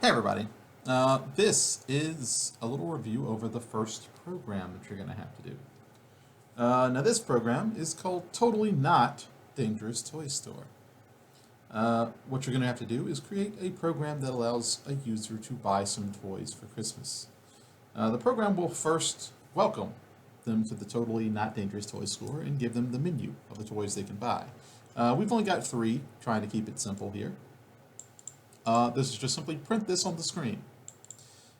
Hey everybody. This is a little review over the first program that you're going to have to do. Now this program is called Totally Not Dangerous Toy Store. What you're going to have to do is create a program that allows a user to buy some toys for Christmas. The program will first welcome them to the Totally Not Dangerous Toy Store and give them the menu of the toys they can buy. We've only got 3, trying to keep it simple here. This is just simply print this on the screen.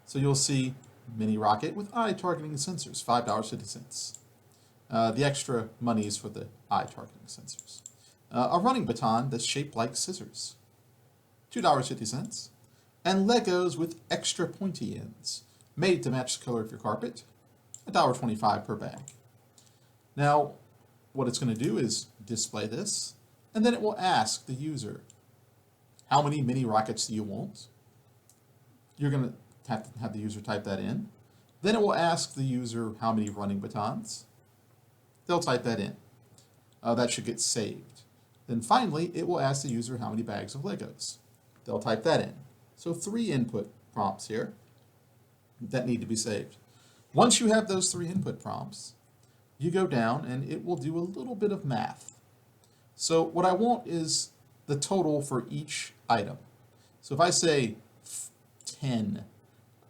So you'll see mini rocket with eye targeting sensors, $5.50. The extra money is for the eye targeting sensors. A running baton that's shaped like scissors, $2.50. And Legos with extra pointy ends, made to match the color of your carpet, $1.25 per bag. Now, what it's going to do is display this, and then it will ask the user, how many mini rockets do you want? You're going to have the user type that in. Then it will ask the user how many running batons. They'll type that in. That should get saved. Then finally, it will ask the user how many bags of Legos. They'll type that in. So 3 input prompts here that need to be saved. Once you have those 3 input prompts, you go down and it will do a little bit of math. So what I want is the total for each item. So if I say 10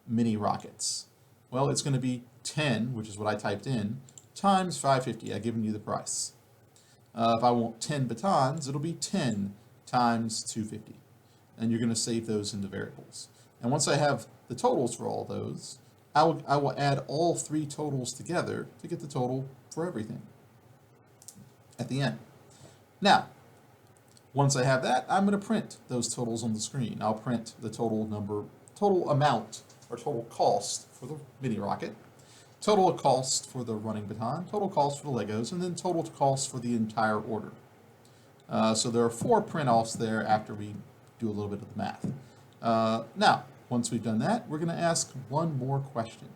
mini rockets, well, it's going to be 10, which is what I typed in, times 550. I've given you the price. If I want 10 batons, it'll be 10 times 250. And you're going to save those into variables. And once I have the totals for all those, I will add all 3 totals together to get the total for everything at the end. Now, once I have that, I'm going to print those totals on the screen. I'll print the total amount, or total cost for the mini rocket, total cost for the running baton, total cost for the Legos, and then total cost for the entire order. So there are 4 print-offs there after we do a little bit of the math. Now, once we've done that, we're going to ask one more question.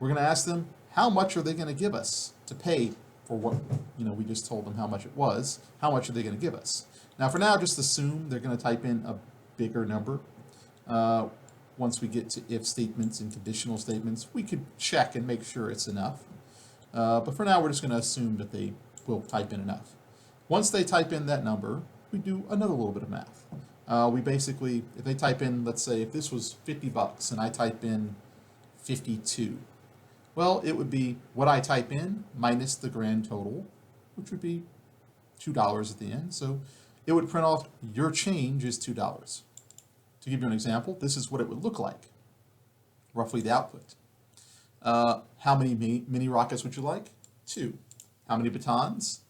We're going to ask them, how much are they going to give us to pay for what, we just told them how much it was. How much are they going to give us? Now, for now, just assume they're going to type in a bigger number. Once we get to if statements and conditional statements, we could check and make sure it's enough. But for now, we're just going to assume that they will type in enough. Once they type in that number, we do another little bit of math. We basically, if they type in, let's say, if this was $50 and I type in 52, well, it would be what I type in minus the grand total, which would be $2 at the end. So it would print off your change is $2. To give you an example, this is what it would look like, roughly the output. How many mini rockets would you like? 2. How many batons?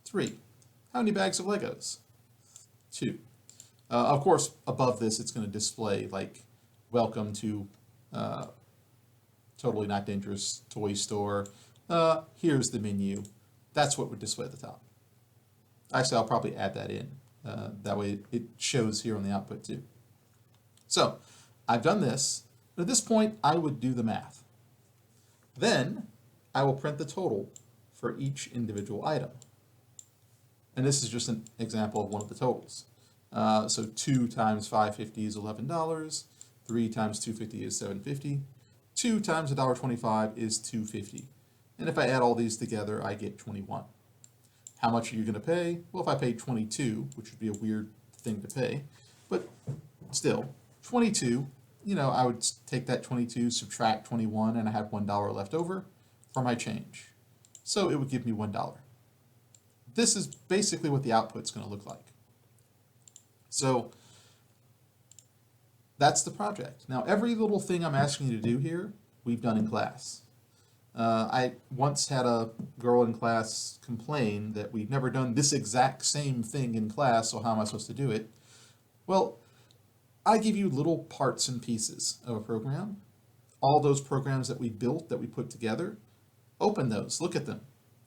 3. How many bags of Legos? 2. Of course, above this, it's going to display like, welcome to Totally Not Dangerous Toy Store. Here's the menu. That's what would display at the top. Actually, I'll probably add that in. That way it shows here on the output too. So I've done this. At this point, I would do the math. Then I will print the total for each individual item. And this is just an example of one of the totals. So 2 times 550 is $11. 3 times 250 is $7.50. 2 times $1.25 is $2.50. And if I add all these together, I get 21. How much are you going to pay? Well, if I paid 22, which would be a weird thing to pay, but still, 22, I would take that 22, subtract 21, and I have $1 left over for my change. So it would give me $1. This is basically what the output's going to look like. So that's the project. Now, every little thing I'm asking you to do here, we've done in class. I once had a girl in class complain that we've never done this exact same thing in class, so how am I supposed to do it? Well, I give you little parts and pieces of a program. All those programs that we built, that we put together, open those, look at them.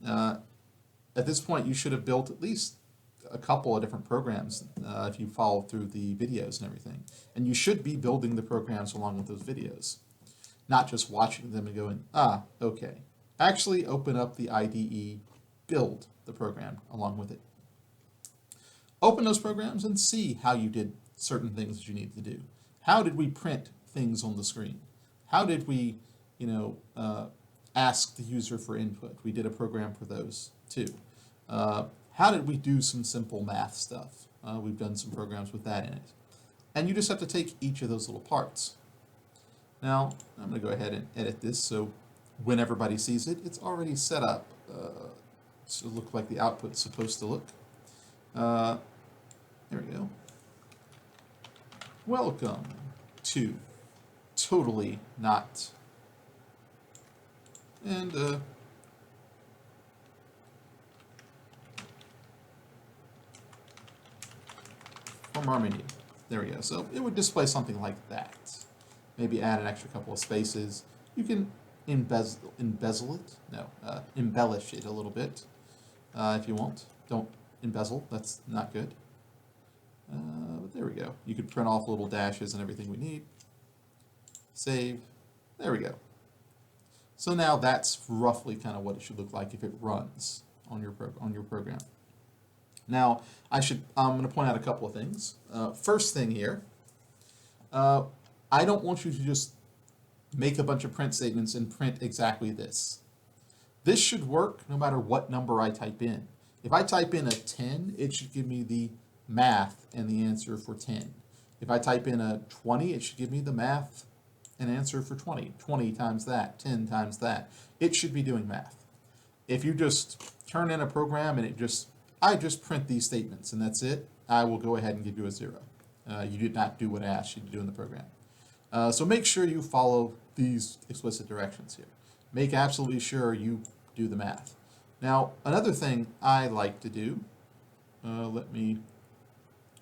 At this point, you should have built at least a couple of different programs if you follow through the videos and everything. And you should be building the programs along with those videos, not just watching them and going, okay. Actually open up the IDE, build the program along with it. Open those programs and see how you did certain things that you need to do. How did we print things on the screen? How did we, ask the user for input? We did a program for those too. How did we do some simple math stuff? We've done some programs with that in it. And you just have to take each of those little parts. Now, I'm going to go ahead and edit this so when everybody sees it, it's already set up to look like the output's supposed to look. There we go. Welcome to Totally Not. And from our menu. There we go. So it would display something like that. Maybe add an extra couple of spaces. You can embellish it a little bit if you want. Don't embezzle, that's not good. But there we go. You could print off little dashes and everything we need. Save. There we go. So now that's roughly kind of what it should look like if it runs on your program. Now I'm going to point out a couple of things. First thing here, I don't want you to just make a bunch of print statements and print exactly this. This should work no matter what number I type in. If I type in a 10, it should give me the math and the answer for 10. If I type in a 20, it should give me the math and answer for 20. 20 times that, 10 times that. It should be doing math. If you just turn in a program and I just print these statements and that's it, I will go ahead and give you a 0. You did not do what I asked you to do in the program. So make sure you follow these explicit directions here. Make absolutely sure you do the math. Now, another thing I like to do, let me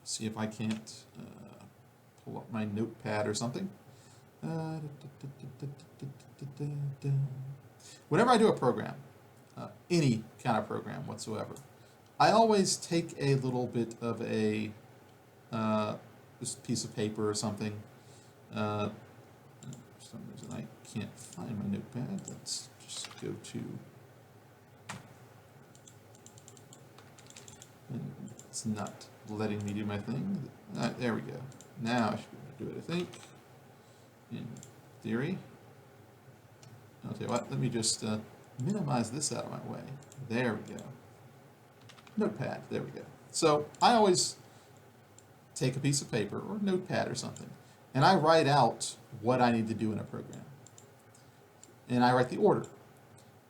see if I can't pull up my notepad or something. Whenever I do a program, any kind of program whatsoever, I always take a little bit of a just piece of paper or something. For some reason I can't find my notepad. Let's just go to, and it's not letting me do my thing. There we go. Now I should be able to do it, I think, in theory. I'll tell you what, let me just minimize this out of my way. There we go. Notepad, there we go. So I always take a piece of paper or notepad or something, and I write out what I need to do in a program. And I write the order.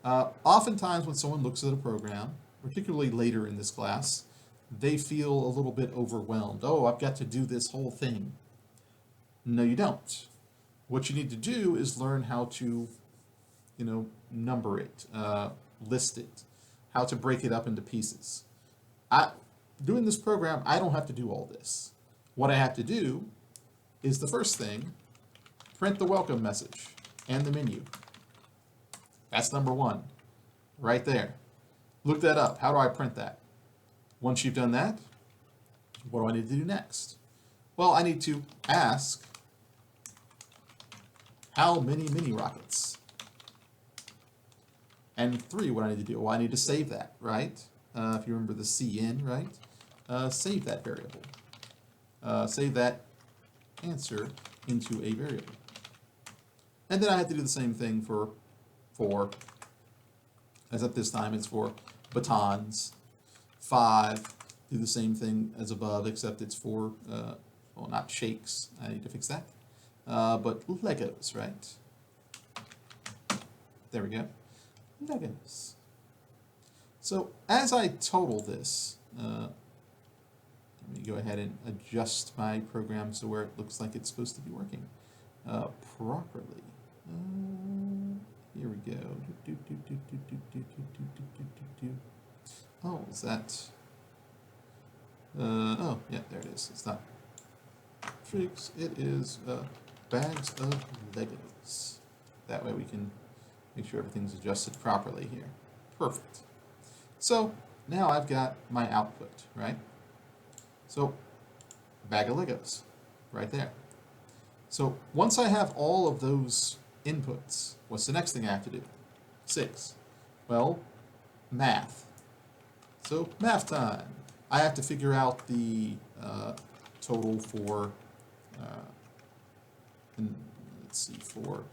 Oftentimes when someone looks at a program, particularly later in this class, they feel a little bit overwhelmed. Oh, I've got to do this whole thing. No, you don't. What you need to do is learn how to, number it, list it, how to break it up into pieces. Doing this program, I don't have to do all this. What I have to do is the first thing, print the welcome message and the menu. That's number 1, right there. Look that up. How do I print that? Once you've done that, what do I need to do next? Well, I need to ask, how many mini rockets? And 3, what I need to do? Well, I need to save that, right? If you remember the cin, right? Save that variable. Save that answer into a variable. And then I have to do the same thing for 4, except this time it's for batons. 5, do the same thing as above, except it's for, well, not shakes. I need to fix that. But Legos, right? There we go. Legos. So as I total this, let me go ahead and adjust my program so where it looks like it's supposed to be working properly. Here we go. Oh, is that? Oh, yeah, there it is. It's not tricks. It is bags of Legos. That way we can make sure everything's adjusted properly here. Perfect. So now I've got my output, right? So bag of Legos, right there. So once I have all of those inputs, what's the next thing I have to do? 6. Well, math. So math time. I have to figure out the total for and let's see, for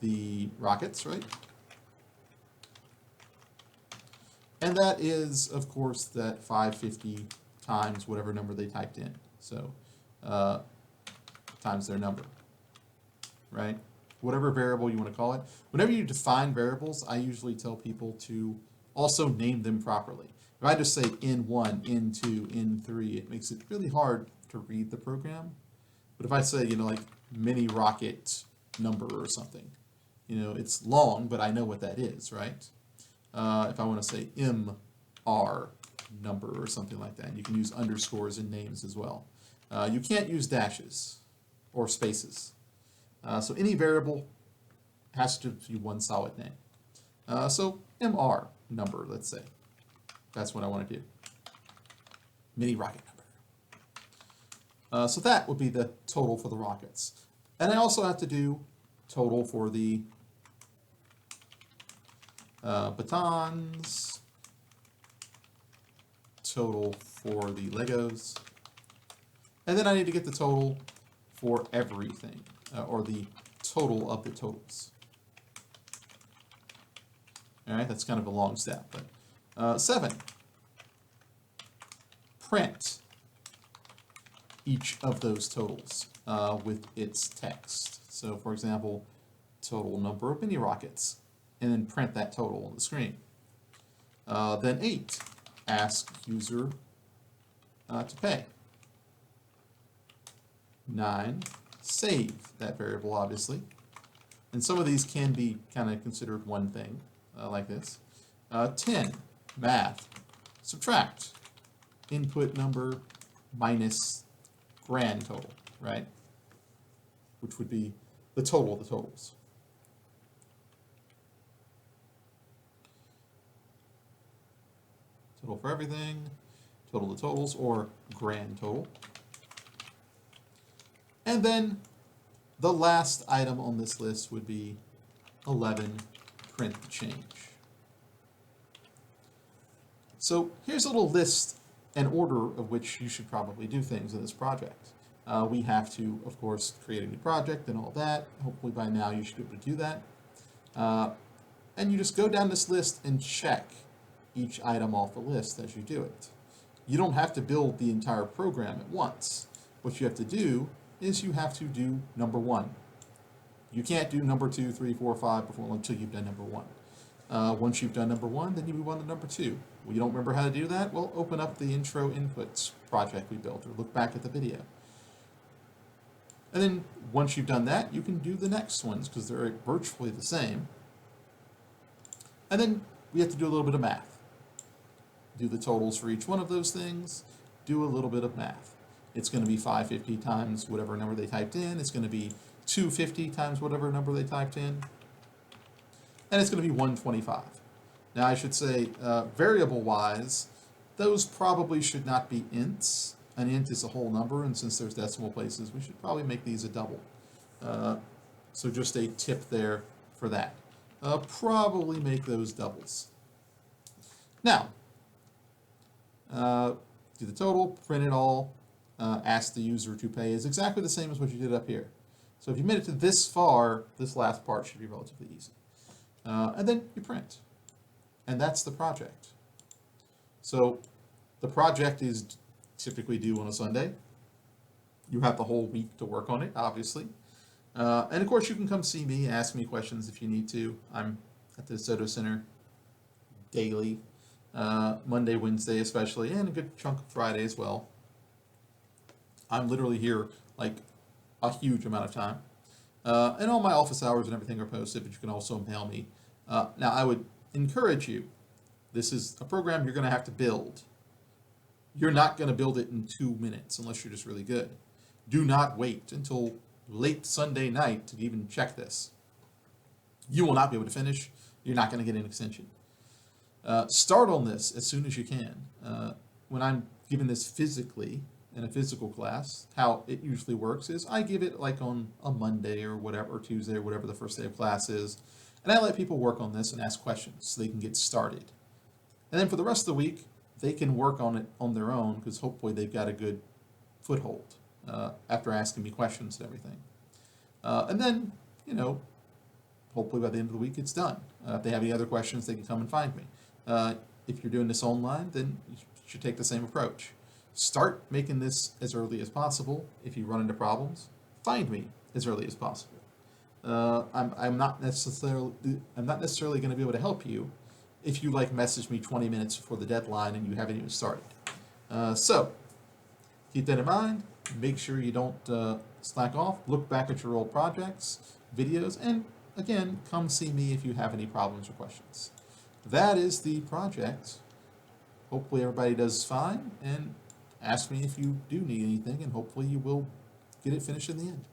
the rockets, right? And that is, of course, that 550 times whatever number they typed in. So times their number, right? Whatever variable you want to call it. Whenever you define variables, I usually tell people to also name them properly. If I just say N1, N2, N3, it makes it really hard to read the program. But if I say, like mini rocket number or something, it's long, but I know what that is, right? If I want to say MR number or something like that, you can use underscores in names as well. You can't use dashes or spaces. So any variable has to be one solid name. So MR number, let's say. That's what I want to do. Mini rocket number. So that would be the total for the rockets. And I also have to do total for the batons, total for the Legos, and then I need to get the total for everything, or the total of the totals. All right, that's kind of a long step, but 7, print each of those totals with its text. So, for example, total number of mini rockets, and then print that total on the screen. Then 8, ask user to pay. 9, save that variable, obviously. And some of these can be kind of considered one thing, like this. 10, math, subtract, input number minus grand total, right? Which would be the total of the totals. Total for everything, total of the totals, or grand total. And then the last item on this list would be 11, print the change. So here's a little list and order of which you should probably do things in this project. We have to, of course, create a new project and all that. Hopefully by now you should be able to do that. And you just go down this list and check each item off the list as you do it. You don't have to build the entire program at once. What you have to do is you have to do number 1. You can't do number 2, 3, 4, 5 until you've done number 1. Once you've done number 1, then you move on to number 2. Well, you don't remember how to do that? Well, open up the intro inputs project we built, or look back at the video. And then once you've done that, you can do the next ones because they're virtually the same. And then we have to do a little bit of math. Do the totals for each one of those things, do a little bit of math. It's going to be 550 times whatever number they typed in. It's going to be 250 times whatever number they typed in. And it's going to be 125. Now I should say, variable-wise, those probably should not be ints. An int is a whole number, and since there's decimal places, we should probably make these a double. So just a tip there for that. Probably make those doubles. Now, do the total, print it all, ask the user to pay is exactly the same as what you did up here. So if you made it to this far, this last part should be relatively easy. And then you print. And that's the project. So the project is typically due on a Sunday. You have the whole week to work on it, obviously. And of course, you can come see me, ask me questions if you need to. I'm at the Soto Center daily, Monday, Wednesday especially, and a good chunk of Friday as well. I'm literally here like a huge amount of time. And all my office hours and everything are posted, but you can also mail me. Now, I would encourage you, this is a program you're going to have to build. You're not going to build it in 2 minutes unless you're just really good. Do not wait until late Sunday night to even check this. You will not be able to finish. You're not going to get an extension. Start on this as soon as you can. When I'm giving this physically in a physical class, how it usually works is I give it like on a Monday or whatever, or Tuesday or whatever the first day of class is, and I let people work on this and ask questions so they can get started. And then for the rest of the week, they can work on it on their own because hopefully they've got a good foothold after asking me questions and everything. And then, you know, hopefully by the end of the week it's done. If they have any other questions, they can come and find me. If you're doing this online, then you should take the same approach. Start making this as early as possible. If you run into problems, find me as early as possible. I'm not necessarily going to be able to help you if you like message me 20 minutes before the deadline and you haven't even started. So keep that in mind. Make sure you don't slack off. Look back at your old projects, videos, and again, come see me if you have any problems or questions. That is the project. Hopefully everybody does fine, and ask me if you do need anything, and hopefully you will get it finished in the end.